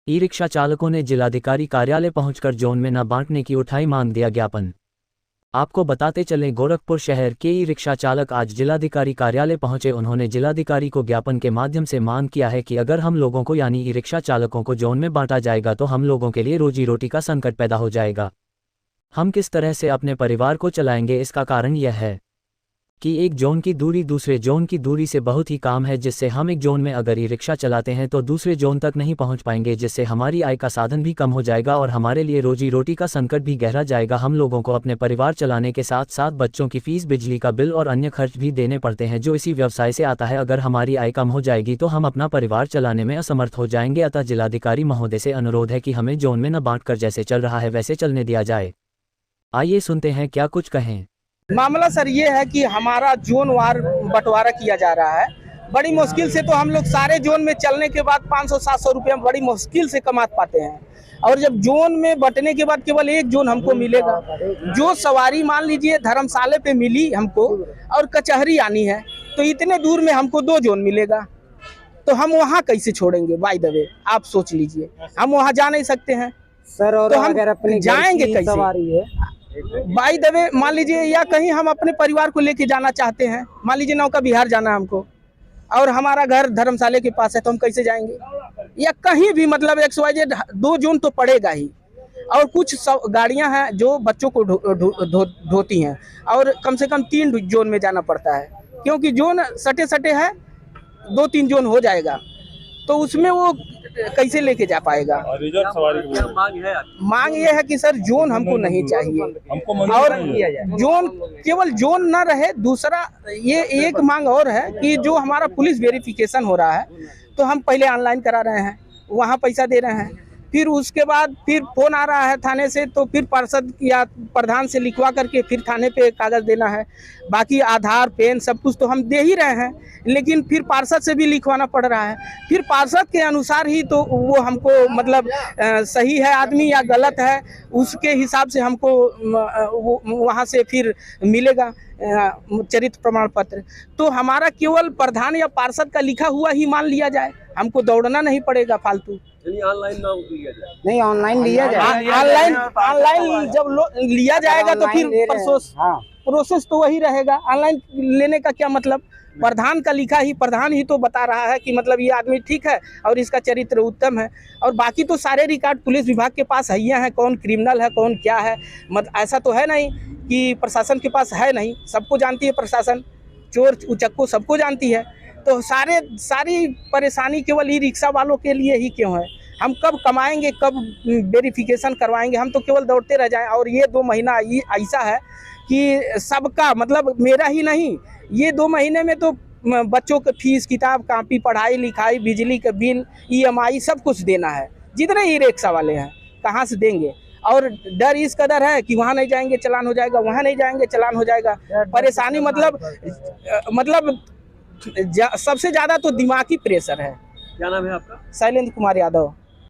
E rickshaw चालकों ने जिलाधिकारी कार्यालय पहुंचकर जोन में न बांटने की उठाई मांग, दिया ज्ञापन। आपको बताते चलें, गोरखपुर शहर के ई रिक्शा चालक आज जिलाधिकारी कार्यालय पहुंचे। उन्होंने जिलाधिकारी को ज्ञापन के माध्यम से मांग किया है कि अगर हम लोगों को यानी ई रिक्शा चालकों को जोन में बांटा जाएगा तो हम लोगों के लिए रोजी रोटी का संकट पैदा हो जाएगा। हम किस तरह से अपने परिवार को चलाएंगे, इसका कारण यह है कि एक जोन की दूरी दूसरे जोन की दूरी से बहुत ही कम है, जिससे हम एक जोन में अगर ई रिक्शा चलाते हैं तो दूसरे जोन तक नहीं पहुंच पाएंगे, जिससे हमारी आय का साधन भी कम हो जाएगा और हमारे लिए रोजी रोटी का संकट भी गहरा जाएगा। हम लोगों को अपने परिवार चलाने के साथ साथ बच्चों की फीस, बिजली का बिल और अन्य खर्च भी देने पड़ते हैं, जो इसी व्यवसाय से आता है। अगर हमारी आय कम हो जाएगी तो हम अपना परिवार चलाने में असमर्थ हो जाएंगे। अतः जिलाधिकारी महोदय से अनुरोध है कि हमें जोन में न बांटकर जैसे चल रहा है वैसे चलने दिया जाए। आइए सुनते हैं क्या कुछ कहें। मामला सर ये है कि हमारा जोन वार बंटवारा किया जा रहा है। बड़ी मुश्किल से तो हम लोग सारे जोन में चलने के बाद 500-700 रुपये बड़ी मुश्किल से कमा पाते हैं, और जब जोन में बंटने के बाद केवल एक जोन हमको मिलेगा। जो सवारी मान लीजिए धर्मशाला पे मिली हमको और कचहरी आनी है तो इतने दूर में हमको 2 जोन मिलेगा, तो हम वहाँ कैसे छोड़ेंगे? बाय द वे आप सोच लीजिए, हम वहाँ जा नहीं सकते हैं सर, और तो हम अगर अपने जाएंगे कैसे? सवारी है बाय द वे मान लीजिए, या कहीं हम अपने परिवार को लेके जाना चाहते हैं, मान लीजिए नौका बिहार जाना है हमको और हमारा घर धर्मशाला के पास है, तो हम कैसे जाएंगे? या कहीं भी मतलब XYZ 2 जोन तो पड़ेगा ही। और कुछ गाड़ियां हैं जो बच्चों को ढोती हैं और कम से कम 3 जोन में जाना पड़ता है, क्योंकि जोन सटे सटे है, 2-3 जोन हो जाएगा तो उसमें वो कैसे लेके जा पाएगा? रिजर्व सवारी की मांग ये है कि सर जोन हमको नहीं चाहिए, और जोन केवल जोन ना रहे। दूसरा ये एक मांग और है कि जो हमारा पुलिस वेरिफिकेशन हो रहा है तो हम पहले ऑनलाइन करा रहे हैं, वहाँ पैसा दे रहे हैं, फिर उसके बाद फिर फोन आ रहा है थाने से, तो फिर पार्षद या प्रधान से लिखवा करके फिर थाने पे कागज देना है। बाकी आधार, पेन सब कुछ तो हम दे ही रहे हैं, लेकिन फिर पार्षद से भी लिखवाना पड़ रहा है। फिर पार्षद के अनुसार ही तो वो हमको मतलब सही है आदमी या गलत है, उसके हिसाब से हमको वहाँ से फिर मिलेगा चरित्र प्रमाण पत्र। तो हमारा केवल प्रधान या पार्षद का लिखा हुआ ही मान लिया जाए, हमको दौड़ना नहीं पड़ेगा फालतू। ऑनलाइन ना लिया जाए, नहीं ऑनलाइन लिया जाए। ऑनलाइन जब लिया जाएगा तो फिर प्रोसेस तो वही रहेगा। ऑनलाइन लेने का क्या मतलब? प्रधान का लिखा ही, प्रधान ही तो बता रहा है कि मतलब ये आदमी ठीक है और इसका चरित्र उत्तम है, और बाकी तो सारे रिकॉर्ड पुलिस विभाग के पास है हैं, कौन क्रिमिनल है कौन क्या है। मतलब ऐसा तो है नहीं कि प्रशासन के पास है नहीं, सबको जानती है प्रशासन, चोर उचक्को सबको जानती है। तो सारी परेशानी केवल ई रिक्शा वालों के लिए ही क्यों है? हम कब कमाएंगे, कब वेरिफिकेशन करवाएंगे? हम तो केवल दौड़ते रह जाएं। और ये 2 महीना ऐसा है कि सबका मतलब मेरा ही नहीं, ये 2 महीने में तो बच्चों के फीस, किताब, कॉपी, पढ़ाई लिखाई, बिजली का बिल, EMI सब कुछ देना है। जितने ई रिक्शा वाले हैं कहाँ से देंगे? और डर इस कदर है कि वहाँ नहीं जाएंगे चलान हो जाएगा, वहाँ नहीं जाएंगे चलान हो जाएगा। परेशानी मतलब सबसे ज़्यादा तो दिमागी प्रेशर है। क्या नाम है आपका? शैलेंद्र कुमार यादव।